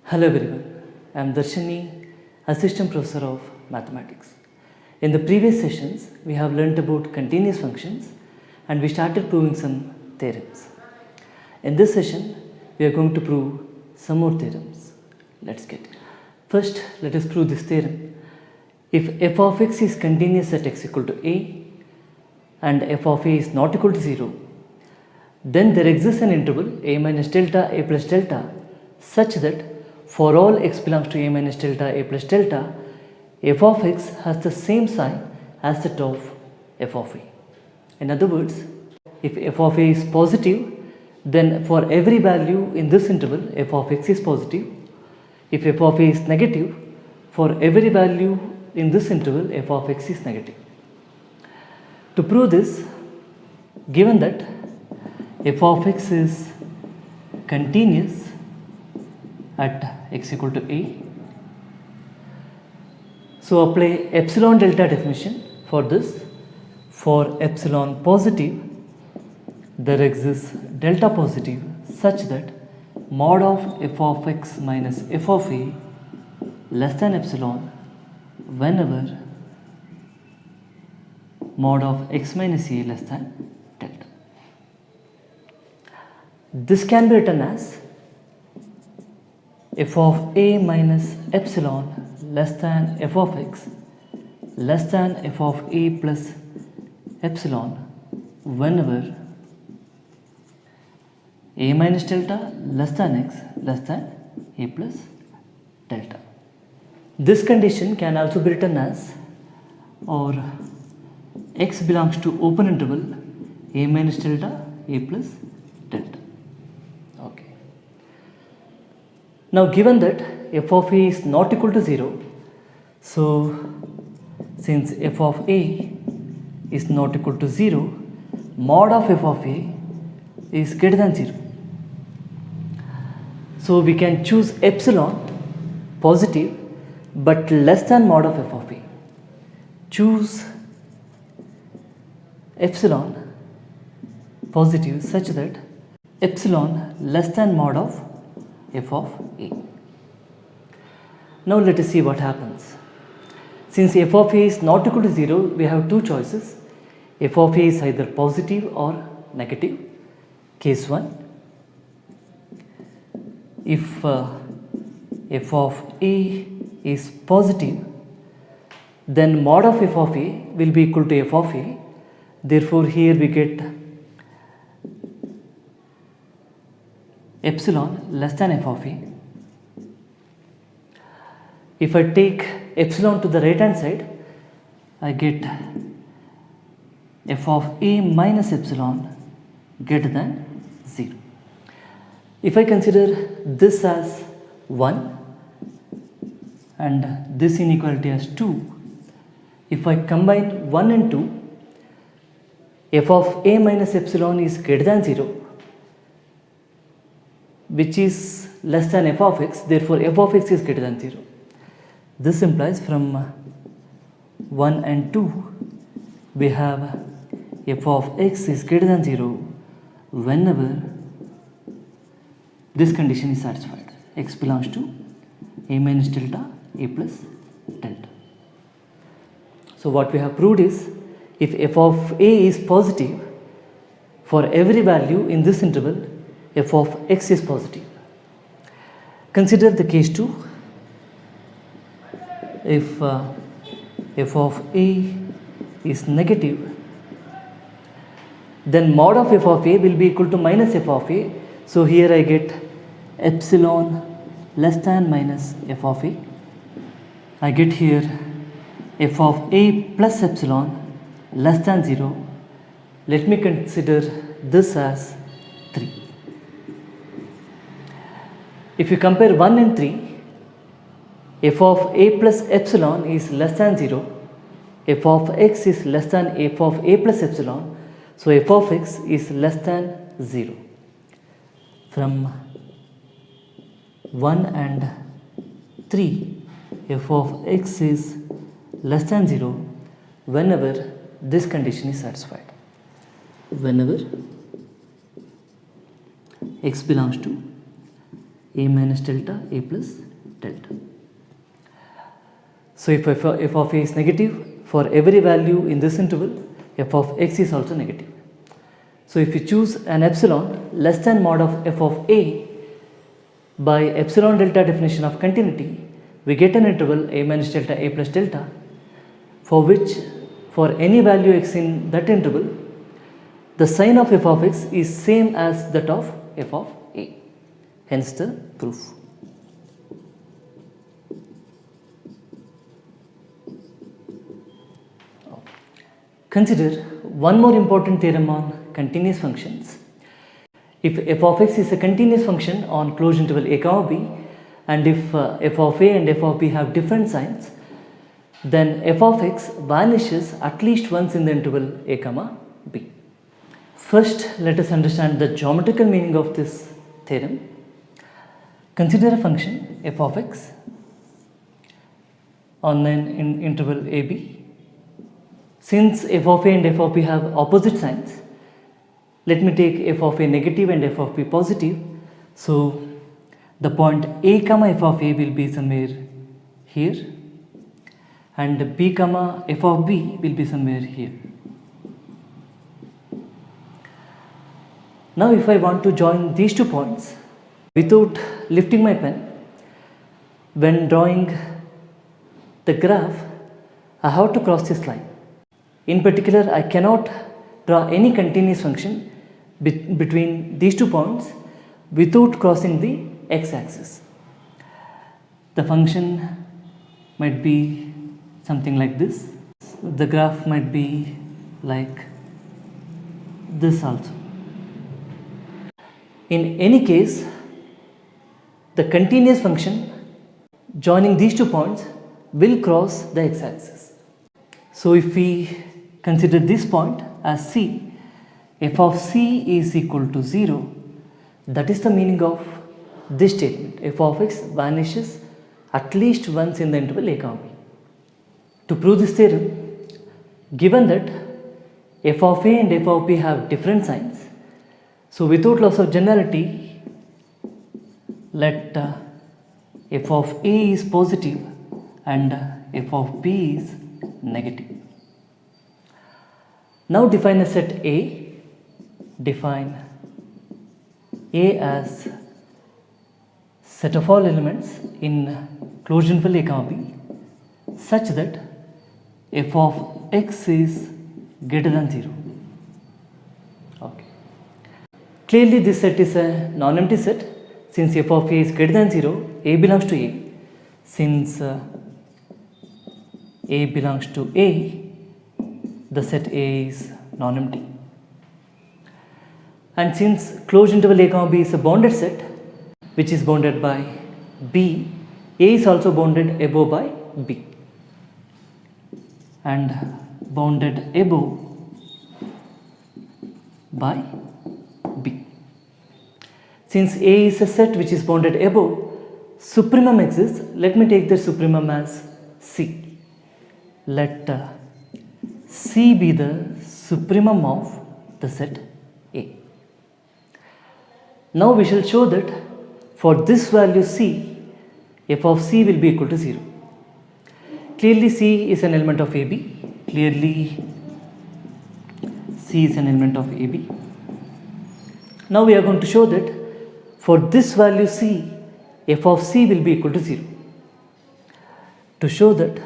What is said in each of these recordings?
Hello everyone, I am Darshini, Assistant Professor of Mathematics. In the previous sessions, we have learnt about continuous functions and we started proving some theorems. In this session, we are going to prove some more theorems. Let's get it. First, let us prove this theorem. If f of x is continuous at x equal to a and f of a is not equal to 0, then there exists an interval a minus delta a plus delta such that for all x belongs to a minus delta a plus delta, f of x has the same sign as that of f of a. In other words, if f of a is positive, then for every value in this interval f of x is positive. If f of a is negative, for every value in this interval f of x is negative. To prove this, given that f of x is continuous at x equal to a, so apply epsilon delta definition for this. For epsilon positive, there exists delta positive such that mod of f of x minus f of a less than epsilon whenever mod of x minus a less than delta. This can be written as f of a minus epsilon less than f of x less than f of a plus epsilon whenever a minus delta less than x less than a plus delta. This condition can also be written as, or x belongs to open interval a minus delta a plus delta. Okay. Now given that f of a is not equal to 0, so since f of a is not equal to 0, mod of f of a is greater than 0. So we can choose epsilon positive but less than mod of f of a. Choose epsilon positive such that epsilon less than mod of f of a. Now let us see what happens. Since f of a is not equal to 0, we have two choices. F of a is either positive or negative. Case 1. If f of a is positive, then mod of f of a will be equal to f of a. Therefore, here we get epsilon less than f of a. If I take epsilon to the right hand side, I get f of a minus epsilon greater than 0. If I consider this as 1 and this inequality as 2, if I combine 1 and 2, f of a minus epsilon is greater than 0, which is less than f of x, therefore f of x is greater than 0. This implies from 1 and 2 we have f of x is greater than 0 whenever this condition is satisfied. X belongs to a minus delta a plus delta. So what we have proved is, if f of a is positive, for every value in this interval f of x is positive. Consider the case 2. If f of a is negative, then mod of f of a will be equal to minus f of a. So here I get epsilon less than minus f of a. I get here f of a plus epsilon less than 0. Let me consider this as 3. If you compare 1 and 3, f of a plus epsilon is less than 0, f of x is less than f of a plus epsilon, so f of x is less than 0. From 1 and 3, f of x is less than 0 whenever this condition is satisfied. Whenever x belongs to a minus delta, a plus delta. So if f of a is negative, for every value in this interval, f of x is also negative. So if you choose an epsilon less than mod of f of a by epsilon delta definition of continuity, we get an interval a minus delta, a plus delta, for which for any value x in that interval, the sign of f of x is same as that of f of a. Hence the proof. Consider one more important theorem on continuous functions. If f of x is a continuous function on closed interval a comma b, and if f of a and f of b have different signs, then f of x vanishes at least once in the interval a comma b. First, let us understand the geometrical meaning of this theorem. Consider a function f of x on an interval a b. Since f of a and f of b have opposite signs, let me take f of a negative and f of b positive. So the point a comma f of a will be somewhere here, and b comma f of b will be somewhere here. Now if I want to join these 2 points without lifting my pen, when drawing the graph, I have to cross this line. In particular, I cannot draw any continuous function between these 2 points without crossing the x-axis. The function might be something like this. The graph might be like this also. In any case, the continuous function joining these 2 points will cross the x-axis. So if we consider this point as c, f of c is equal to 0. That is the meaning of this statement. F of x vanishes at least once in the interval a comma b. To prove this theorem, given that f of a and f of b have different signs, so without loss of generality, let f of a is positive and f of b is negative. Now define a set A. Define A as set of all elements in closed interval a comma b such that f of x is greater than 0. Okay. Clearly this set is a non-empty set. Since f of a is greater than 0, a belongs to a. Since a belongs to a, the set A is non-empty. And since closed interval a comma b is a bounded set which is bounded by b, a is also bounded above by b and bounded above by b. Since A is a set which is bounded above, supremum exists. Let me take the supremum as C. Let C be the supremum of the set A. Now we shall show that for this value C, f of C will be equal to 0. Clearly C is an element of AB. Clearly C is an element of AB. Now we are going to show that for this value C, f of C will be equal to 0. To show that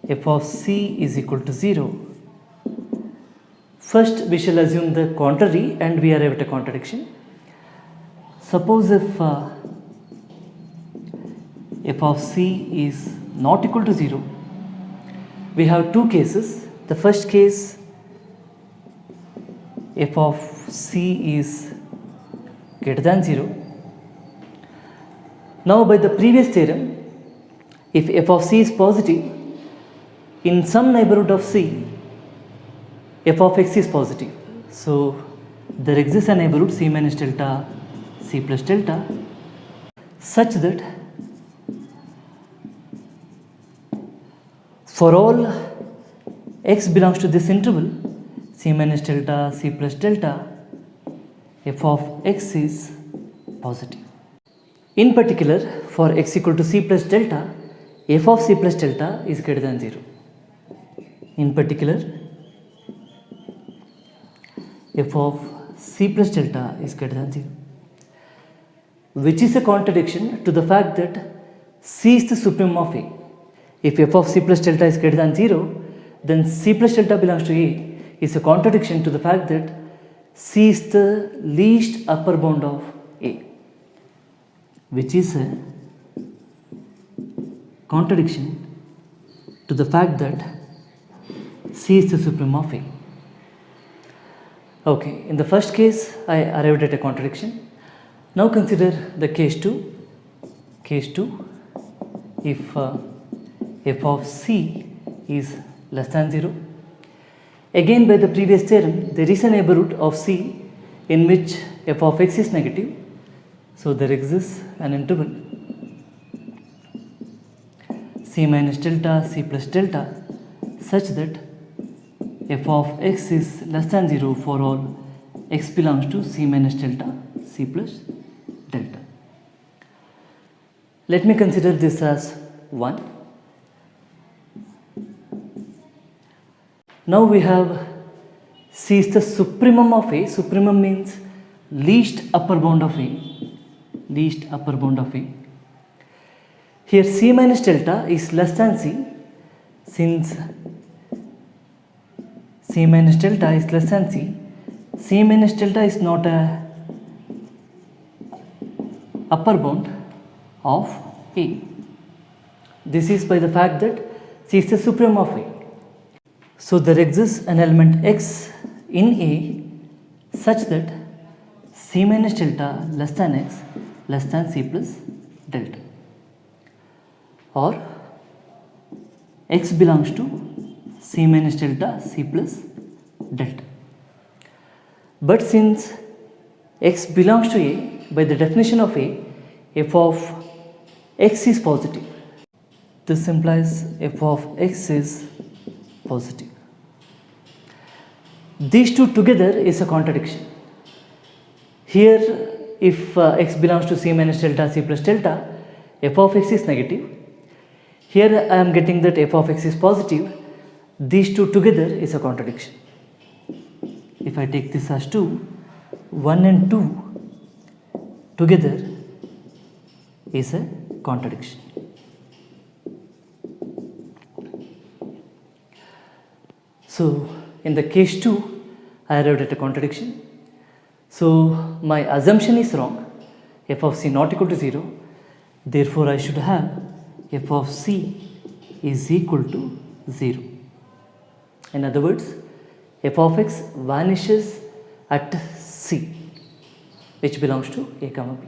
f of C is equal to 0, first we shall assume the contrary and we arrive at a contradiction. Suppose if f of C is not equal to 0, we have two cases. The first case, f of C is greater than 0. Now by the previous theorem, if f of C is positive, in some neighborhood of C, f of x is positive. So there exists a neighborhood C minus delta, C plus delta, such that for all x belongs to this interval, C minus delta, C plus delta, f of x is positive. In particular, for x equal to c plus delta, f of c plus delta is greater than 0. In particular, f of c plus delta is greater than 0, which is a contradiction to the fact that c is the supremum of A. If f of c plus delta is greater than 0, then c plus delta belongs to A is a contradiction to the fact that c is the least upper bound of A, which is a contradiction to the fact that c is the supremum of A. Okay, in the first case I arrived at a contradiction. Now consider the case 2. Case 2, if f of c is less than 0. Again, by the previous theorem, there is a neighborhood of c in which f of x is negative. So there exists an interval c minus delta c plus delta such that f of x is less than 0 for all x belongs to c minus delta c plus delta. Let me consider this as 1. Now we have c is the supremum of A. Supremum means least upper bound of A. Least upper bound of A. Here c minus delta is less than c. Since c minus delta is less than c minus delta is not a upper bound of A. This is by the fact that c is the supremum of A. So there exists an element x in A such that c minus delta less than x less than c plus delta, or x belongs to c minus delta c plus delta. But since x belongs to A, by the definition of A, f of x is positive. This implies f of x is positive. These two together is a contradiction. Here, if x belongs to c minus delta c plus delta, f of x is negative. Here I am getting that f of x is positive. These two together is a contradiction. If I take this as 2, 1 and 2 together is a contradiction. So in the case 2, I arrived at a contradiction. So my assumption is wrong, f of c not equal to 0. Therefore I should have f of c is equal to 0. In other words, f of x vanishes at c, which belongs to A comma b.